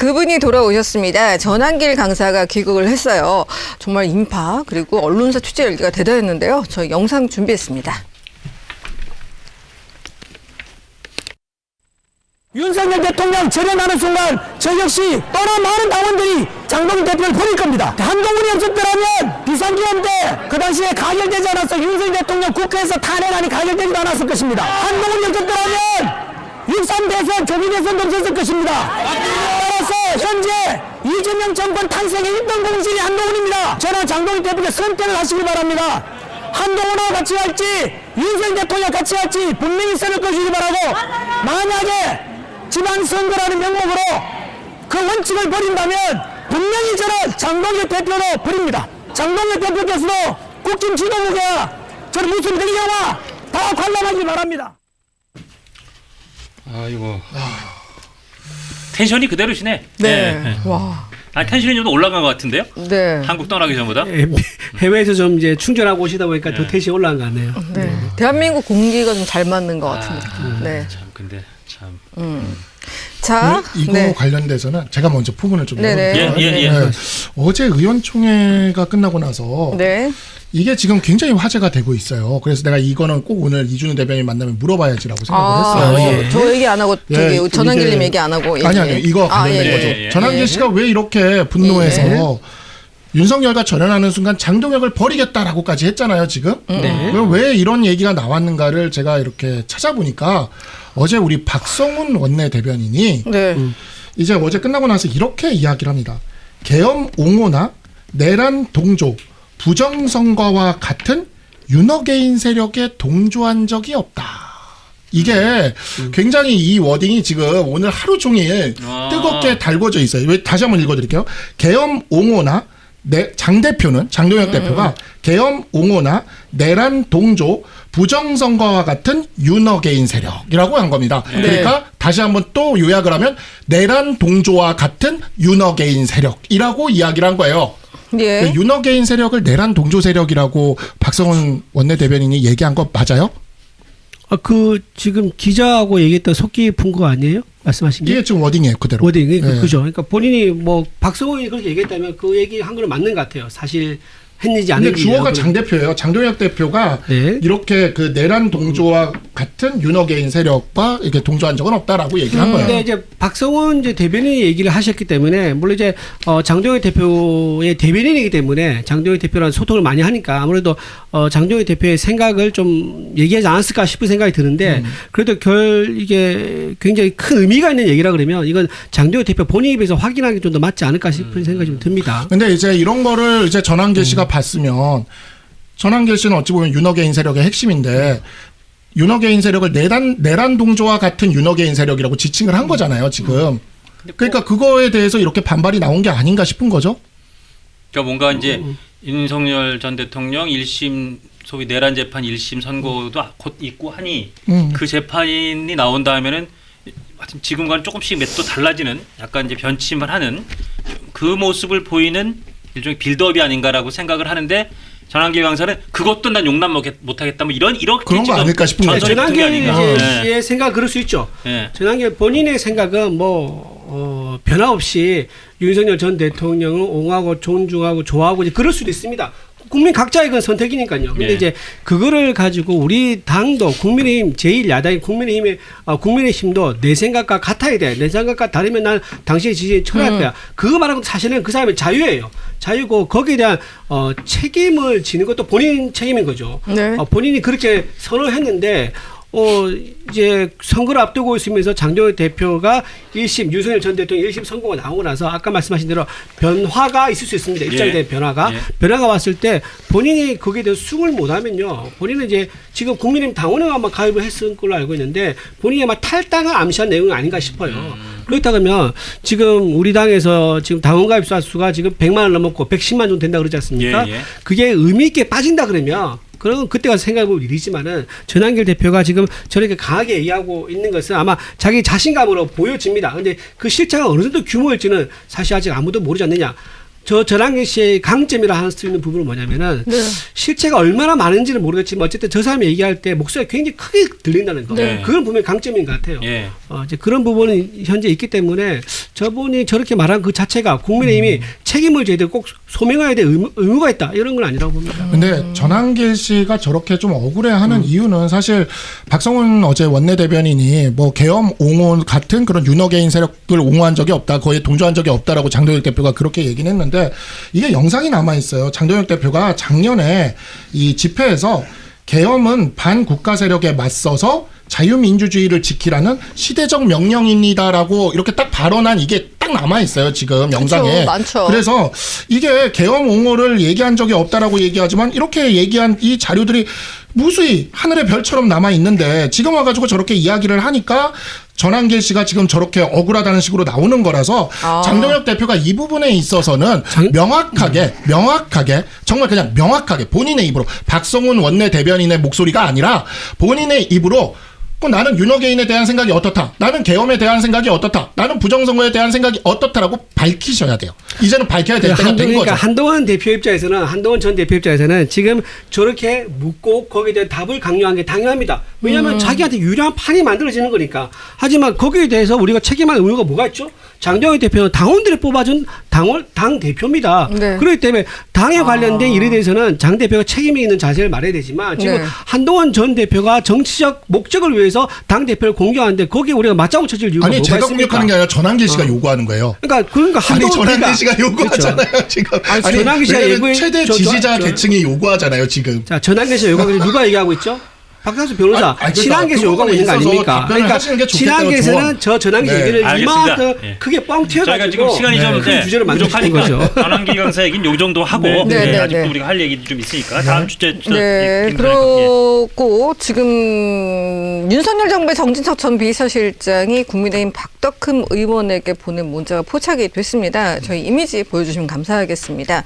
그분이 돌아오셨습니다. 전한길 강사가 귀국을 했어요. 정말 인파 그리고 언론사 취재 열기가 대단했는데요. 저희 영상 준비했습니다. 윤석열 대통령 재련하는 순간 저 역시 또나 많은 당원들이 장동민 대표를 버릴 겁니다. 한동훈이 없었더라면 비상기업 때 그 당시에 가결되지 않았어. 윤석열 대통령 국회에서 탄핵안이 가결되지도 않았을 것입니다. 한동훈이 없었더라면 6.3 대선 조기 대선도 없었을 것입니다. 따라서 현재 이재명 정권 탄생의 1등 공신이 한동훈입니다. 저는 장동민 대표께 선택을 하시길 바랍니다. 한동훈과 같이 할지 윤석열 대통령 같이 할지 분명히 선을 꺼주기 바라고, 만약에 지방선거라는 명목으로 그 원칙을 버린다면 분명히 저는 장동혁 대표로 버립니다. 장동혁 대표께서도 국힘 지도부가 저는 무슨 등영화 다 관람하기 바랍니다. 아이고. 텐션이 그대로시네. 네. 와. 아, 텐션이 좀 더 올라간 것 같은데요? 네. 한국 떠나기 전보다? 해외에서 좀 이제 충전하고 오시다 보니까 더 텐션이 올라간 것 같네요. 네. 대한민국 공기가 좀 잘 맞는 것 같은데. 네. 참, 근데 참. 자, 이거 네. 관련돼서는 제가 먼저 부분을 좀 네네. 열어볼게요. 예. 네. 어제 의원총회가 끝나고 나서 네. 이게 지금 굉장히 화제가 되고 있어요. 그래서 내가 이거는 꼭 오늘 이준우 대변인 만나면 물어봐야지라고 생각을 했어요. 저 얘기 안 하고 저기 예, 전한길님 이게- 얘기 안 하고 아니요. 이거 관련된 거죠. 예. 전한길 씨가 왜 이렇게 분노해서 윤석열과 절연하는 순간 장동혁을 버리겠다라고까지 했잖아요, 지금. 그럼 왜 이런 얘기가 나왔는가를 제가 이렇게 찾아보니까 어제 우리 박성훈 원내대변인이 네. 이제 어제 끝나고 나서 이렇게 이야기를 합니다. 계엄 옹호나 내란 동조, 부정선거와 같은 윤허개인 세력에 동조한 적이 없다. 이게 굉장히 이 워딩이 지금 오늘 하루 종일 뜨겁게 달궈져 있어요. 왜 다시 한번 읽어드릴게요. 계엄 옹호나 장 대표는 장동혁 대표가 계엄 옹호나 내란 동조 부정선거와 같은 윤허개인 세력이라고 한 겁니다. 그러니까 다시 한번 또 요약을 하면 내란 동조와 같은 윤허개인 세력이라고 이야기를 한 거예요. 예. 윤허개인 세력을 내란 동조 세력이라고 박성훈 원내대변인이 얘기한 거 맞아요? 그 지금 기자하고 얘기했던 속기 푼 거 아니에요? 말씀하신 게? 이게 지금 워딩이에요, 그대로. 워딩, 네. 그죠. 그러니까 본인이 뭐 박성훈이 그렇게 얘기했다면 그 얘기 한 거는 맞는 것 같아요. 사실 했는지 안 근데 했는지. 주어가 장 대표예요. 장동혁 대표가 네. 이렇게 그 내란 동조와 같은 윤허개인 세력과 이렇게 동조한 적은 없다라고 얘기를 한 거예요. 근데 이제 박성훈 이제 대변인이 얘기를 하셨기 때문에, 물론 이제 장동혁 대표의 대변인이기 때문에 장동혁 대표랑 소통을 많이 하니까 아무래도 장동혁 대표의 생각을 좀 얘기하지 않았을까 싶은 생각이 드는데, 그래도 이게 굉장히 큰 의미가 있는 얘기라 그러면 이건 장동혁 대표 본인 입에서 확인하기 좀 더 맞지 않을까 싶은 생각이 좀 듭니다. 근데 이제 이런 거를 이제 전한길 씨가 봤으면, 전한길 씨는 어찌 보면 윤허개인 세력의 핵심인데 윤허개인 세력을 내란 동조와 같은 윤허개인 세력이라고 지칭을 한 거잖아요, 지금. 그러니까 그거에 대해서 이렇게 반발이 나온 게 아닌가 싶은 거죠. 그러니까 뭔가 이제 윤석열 전 대통령 1심 소위 내란 재판 1심 선고도 곧 있고 하니 그 재판이 나온 다음에는 하여튼 지금과는 조금씩 맷도 달라지는 약간 이제 변침을 하는 그 모습을 보이는 일종의 빌드업이 아닌가라고 생각을 하는데, 전한길 강사는 그것도 난 용납 못하겠다 뭐 이렇게 그런 거 아닐까 싶은 거죠. 전한길 네. 씨의 생각 그럴 수 있죠. 네. 전한길 본인의 생각은 뭐 변화 없이 윤석열 전 대통령을 옹호하고 존중하고 좋아하고 이제 그럴 수도 있습니다. 국민 각자의 그 선택이니까요. 근데 네. 이제 그거를 가지고 우리 당도 국민의힘 제1야당인 국민의힘도 내 생각과 같아야 돼. 내 생각과 다르면 난 당신의 지지에 철회할 거야. 그거 말하고 사실은 그 사람의 자유예요. 자유고 거기에 대한 책임을 지는 것도 본인 책임인 거죠. 네. 본인이 그렇게 선언을 했는데 이제 선거를 앞두고 있으면서 장동혁 대표가 1심 윤석열 전 대통령 1심 선고가 나오고 나서 아까 말씀하신 대로 변화가 있을 수 있습니다. 입장에 대한 변화가 왔을 때 본인이 거기에 대해서 수긍을 못하면요, 본인은 이제 지금 국민의힘 당원에 아마 가입을 했을 걸로 알고 있는데 본인이 아마 탈당을 암시한 내용이 아닌가 싶어요. 그렇다 그러면 지금 우리 당에서 지금 당원 가입 수가 지금 100만을 넘었고 110만 정도 된다 그러지 않습니까? 그게 의미 있게 빠진다 그러면 그럼 그때 가서 생각해볼 일이지만은 전한길 대표가 지금 저렇게 강하게 얘기하고 있는 것은 아마 자기 자신감으로 보여집니다. 근데 그 실체가 어느 정도 규모일지는 사실 아직 아무도 모르지 않느냐. 저 전환기 씨의 강점이라 할 수 있는 부분은 뭐냐면은 실체가 얼마나 많은지는 모르겠지만 어쨌든 저 사람이 얘기할 때 목소리가 굉장히 크게 들린다는 거. 네. 그건 분명히 강점인 것 같아요. 예. 이제 그런 부분이 현재 있기 때문에 저분이 저렇게 말한 그 자체가 국민의힘이 책임을 져야 되고 꼭 소명해야 될 의무가 있다 이런 건 아니라고 봅니다. 근데 전한길 씨가 저렇게 좀 억울해하는 이유는 사실 박성훈 어제 원내대변인이 뭐 계엄 옹호 같은 그런 윤호개인 세력을 옹호한 적이 없다, 거의 동조한 적이 없다라고 장동혁 대표가 그렇게 얘기는 했는데 이게 영상이 남아 있어요. 장동혁 대표가 작년에 이 집회에서 계엄은 반국가 세력에 맞서서 자유민주주의를 지키라는 시대적 명령입니다라고 이렇게 딱 발언한 이게 딱 남아 있어요. 지금 영상에. 많죠. 그래서 이게 계엄 옹호를 얘기한 적이 없다라고 얘기하지만 이렇게 얘기한 이 자료들이 무수히 하늘의 별처럼 남아 있는데 지금 와가지고 저렇게 이야기를 하니까 전한길 씨가 지금 저렇게 억울하다는 식으로 나오는 거라서 장동혁 대표가 이 부분에 있어서는 명확하게 정말 그냥 명확하게 본인의 입으로 박성훈 원내대변인의 목소리가 아니라 본인의 입으로 나는 윤호개인에 대한 생각이 어떻다. 나는 계엄에 대한 생각이 어떻다. 나는 부정선거에 대한 생각이 어떻다라고 밝히셔야 돼요. 이제는 밝혀야 될 때가 된 거죠. 한동훈 전 대표 입장에서는 지금 저렇게 묻고 거기에 대한 답을 강요한 게 당연합니다. 왜냐하면 자기한테 유리한 판이 만들어지는 거니까. 하지만 거기에 대해서 우리가 책임할 의무가 뭐가 있죠? 장동혁 대표는 당원들이 뽑아준 당 대표입니다. 네. 그렇기 때문에 당에 관련된 일에 대해서는 장 대표가 책임이 있는 자세를 말해야 되지만 지금 네. 한동훈 전 대표가 정치적 목적을 위해서 당 대표를 공격하는데 거기에 우리가 맞장구 쳐줄 이유가 아니 뭐가 제가 있습니까? 공격하는 게 아니라 전한길 씨가 요구하는 거예요. 그러니까 아니 한동훈 전한길 씨가 요구하잖아요. 지금. 아니, 전한길 씨가 왜냐면 최대 지지자 계층이 요구하잖아요. 지금. 자, 전한길 씨 요구하고 있는 누가 얘기하고 있죠? 박상수 변호사, 그러니까 친한길 씨 그 요구하고 있는 거 부분에 아닙니까? 있어서 답변을 하시는 게 좋겠다고 친한길에서는 저 전한길 네. 얘기를 알겠습니다. 이만큼 예. 크게 뻥 저희가 지금 튀어가지고 시간이 좀 큰 주제를 만들고 싶은 부족하니까 거죠. 전환기 강사 얘기는 요 정도 하고 네, 네, 아직도 네. 우리가 할 얘기도 좀 있으니까 다음 주제 네, 그렇고 지금 윤석열 정부의 정진석 전 비서실장이 국민의힘 박덕흠 의원에게 보낸 문자가 포착이 됐습니다. 저희 이미지 보여주시면 감사하겠습니다.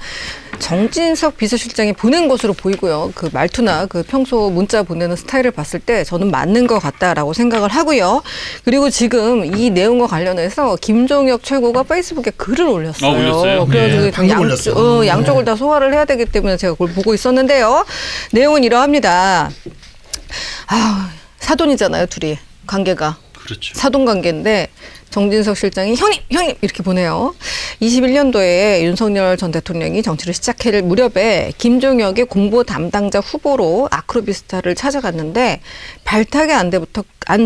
정진석 비서실장이 보낸 것으로 보이고요. 그 말투나 그 평소 문자 보내는 스타일을 봤을 때 저는 맞는 것 같다라고 생각을 하고요. 그리고 지금 이 내용과 관련해서 김종혁 최고가 페이스북에 글을 올렸어요. 올렸어요? 그래가지고 네, 방금 올렸어요. 양쪽을 다 소화를 해야 되기 때문에 제가 그걸 보고 있었는데요. 내용은 이러합니다. 사돈이잖아요, 둘이. 관계가. 그렇죠. 사돈 관계인데 정진석 실장이 형님 이렇게 보내요. 21년도에 윤석열 전 대통령이 정치를 시작할 무렵에 김종혁의 공보 담당자 후보로 아크로비스타를 찾아갔는데 발탁이 안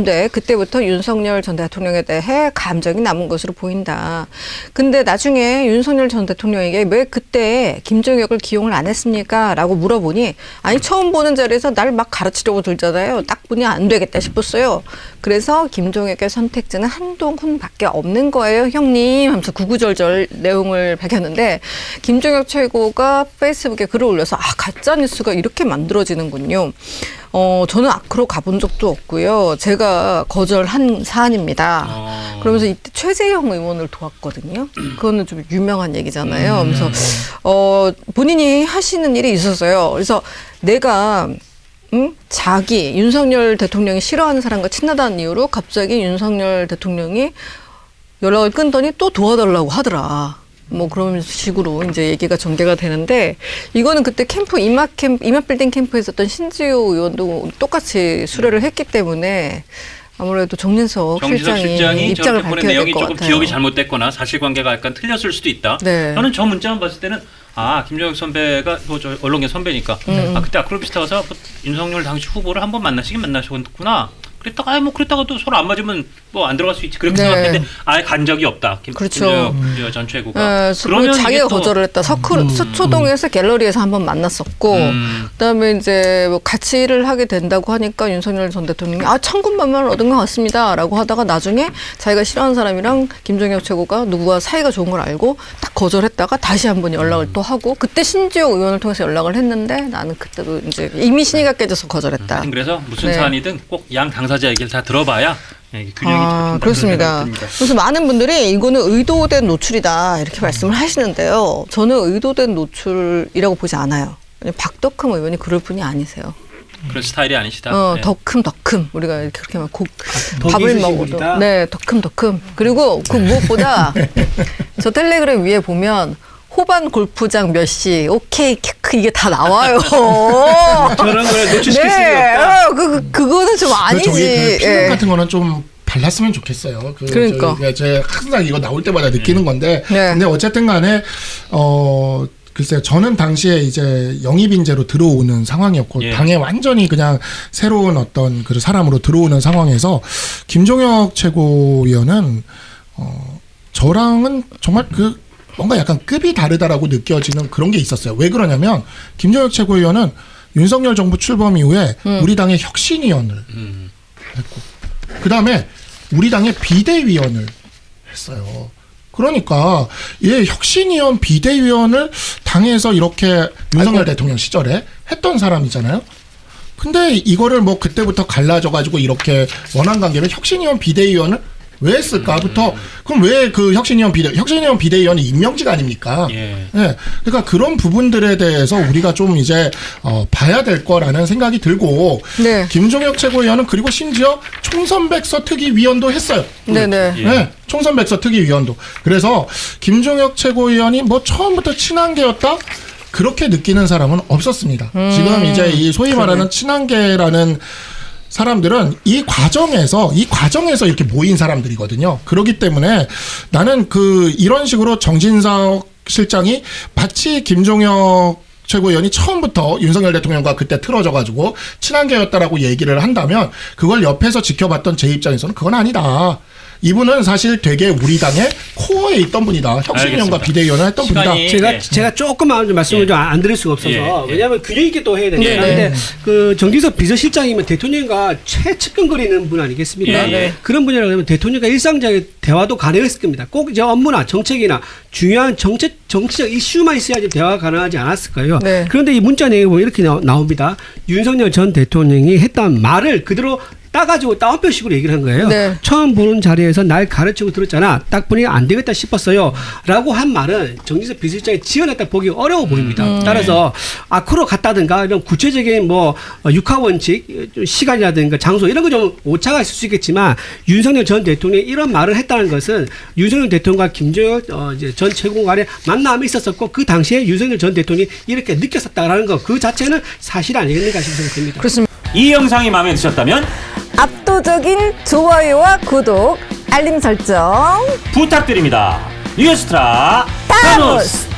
돼. 그때부터 윤석열 전 대통령에 대해 감정이 남은 것으로 보인다. 근데 나중에 윤석열 전 대통령에게 왜 그때 김종혁을 기용을 안 했습니까? 라고 물어보니 아니 처음 보는 자리에서 날 막 가르치려고 들잖아요. 딱 보니 안 되겠다 싶었어요. 그래서 김종혁의 선택지는 한동훈밖에 없는 거예요, 형님 하면서 구구절절 내용을 밝혔는데 김종혁 최고가 페이스북에 글을 올려서 가짜뉴스가 이렇게 만들어지는군요. 저는 아크로 가본 적도 없고요. 제가 거절한 사안입니다. 그러면서 이때 최재형 의원을 도왔거든요. 그거는 좀 유명한 얘기잖아요. 그래서 본인이 하시는 일이 있었어요. 그래서 내가 자기 윤석열 대통령이 싫어하는 사람과 친하다는 이유로 갑자기 윤석열 대통령이 연락을 끊더니 또 도와달라고 하더라. 뭐 그런 식으로 이제 얘기가 전개가 되는데 이거는 그때 이마빌딩 캠프에 있었던 신지호 의원도 똑같이 수뢰를 했기 때문에 아무래도 정진석 실장이 입장을 밝혀야 될 내용이 것 조금 같아요. 기억이 잘못됐거나 사실관계가 약간 틀렸을 수도 있다. 네. 저는 저 문자만 봤을 때는 김종혁 선배가 저 언론계 선배니까 그때 아크로비스타 가서 윤석열 당시 후보를 한번 만나셨구나. 그랬다가 그랬다가 또 서로 안 맞으면 뭐 안 들어갈 수 있지 그렇게 네. 생각했는데 아예 간 적이 없다. 그렇죠. 김종혁 전 최고가. 그러면 자기가 거절을 했다. 서초동에서 갤러리에서 한번 만났었고 그다음에 이제 뭐 같이 일을 하게 된다고 하니까 윤석열 전 대통령이 천군만마를 얻은 것 같습니다라고 하다가 나중에 자기가 싫어하는 사람이랑 김종혁 최고가 누구와 사이가 좋은 걸 알고 딱 거절했다가 다시 한번 연락을 또 하고 그때 신지호 의원을 통해서 연락을 했는데 나는 그때도 이제 이미 신의가 깨져서 거절했다. 그래서 무슨 네. 사안이든 꼭 양 당사자 얘기를 다 들어봐야 균형이 그렇습니다. 그래서 많은 분들이 이거는 의도된 노출이다 이렇게 말씀을 하시는데요. 저는 의도된 노출이라고 보지 않아요. 박덕흠 의원이 그럴 분이 아니세요. 그런 스타일이 아니시다. 네. 덕흠 우리가 이렇게 그렇게 막 덕이 밥을 있으신 먹어도 분이다. 덕흠 그리고 그 무엇보다 저 텔레그램 위에 보면 포반 골프장 몇 시, 오케이, 키크 이게 다 나와요. 저런 걸 노출시킬 수가 네, 없다. 그거는 좀 아니지. 저기 그 필름 예. 같은 거는 좀 발랐으면 좋겠어요. 그러니까. 제가 항상 이거 나올 때마다 느끼는 건데. 네. 근데 어쨌든 간에, 글쎄요. 저는 당시에 이제 영입 인재로 들어오는 상황이었고, 예. 당에 완전히 그냥 새로운 어떤 그 사람으로 들어오는 상황에서, 김종혁 최고위원은, 저랑은 정말 뭔가 약간 급이 다르다라고 느껴지는 그런 게 있었어요. 왜 그러냐면, 김종혁 최고위원은 윤석열 정부 출범 이후에 우리 당의 혁신위원을 했고, 그 다음에 우리 당의 비대위원을 했어요. 그러니까 혁신위원 비대위원을 당에서 이렇게 윤석열 대통령 시절에 했던 사람이잖아요. 근데 이거를 뭐 그때부터 갈라져가지고 이렇게 원한 관계면 혁신위원 비대위원을 왜 했을까부터 그럼 왜 그 혁신위원 비대위원이 임명직 아닙니까? 예. 예. 그러니까 그런 부분들에 대해서 우리가 좀 이제 봐야 될 거라는 생각이 들고 네. 김종혁 최고위원은 그리고 심지어 총선백서 특위위원도 했어요. 네네. 예. 네, 총선백서 특위위원도. 그래서 김종혁 최고위원이 뭐 처음부터 친한계였다? 그렇게 느끼는 사람은 없었습니다. 지금 이제 이 소위 말하는 친한계라는 사람들은 이 과정에서 이렇게 모인 사람들이거든요. 그렇기 때문에 나는 이런 식으로 정진석 실장이 마치 김종혁 최고위원이 처음부터 윤석열 대통령과 그때 틀어져가지고 친한계였다라고 얘기를 한다면 그걸 옆에서 지켜봤던 제 입장에서는 그건 아니다. 이분은 사실 되게 우리 당의 코어에 있던 분이다. 혁신위원과 알겠습니다. 비대위원을 했던 시간이- 분이다. 예. 제가 조금만 좀 말씀을 예. 좀 안 드릴 수가 없어서 예. 예. 왜냐하면 균형 있게 또 해야 되니까. 네, 근데 네. 그 정진석 비서실장이면 대통령과 최측근거리는 분 아니겠습니까? 예, 예. 그런 분이라고 하면 대통령과 일상적인 대화도 가능했을 겁니다. 꼭 이제 업무나 정책이나 중요한 정치적 이슈만 있어야지 대화가 가능하지 않았을까요? 네. 그런데 이 문자 내용이 보면 이렇게 나옵니다. 윤석열 전 대통령이 했던 말을 그대로 따가지고 따옴표식으로 얘기를 한 거예요. 네. 처음 보는 자리에서 날 가르치고 들었잖아. 딱 보니까 안 되겠다 싶었어요. 라고 한 말은 정진석 비서실장이 지어냈다 보기 어려워 보입니다. 따라서 앞으로 갔다든가 이런 구체적인 뭐 육하원칙, 시간이라든가 장소 이런 거 좀 오차가 있을 수 있겠지만 윤석열 전 대통령이 이런 말을 했다는 것은 윤석열 대통령과 김종혁 이제 전 최고 간의 만남이 있었었고 그 당시에 윤석열 전 대통령이 이렇게 느꼈었다라는 거 그 자체는 사실 아니겠는가 싶은 생각이 듭니다. 그렇습니다. 이 영상이 마음에 드셨다면 압도적인 좋아요와 구독, 알림 설정. 부탁드립니다. 뉴스트라 타노스.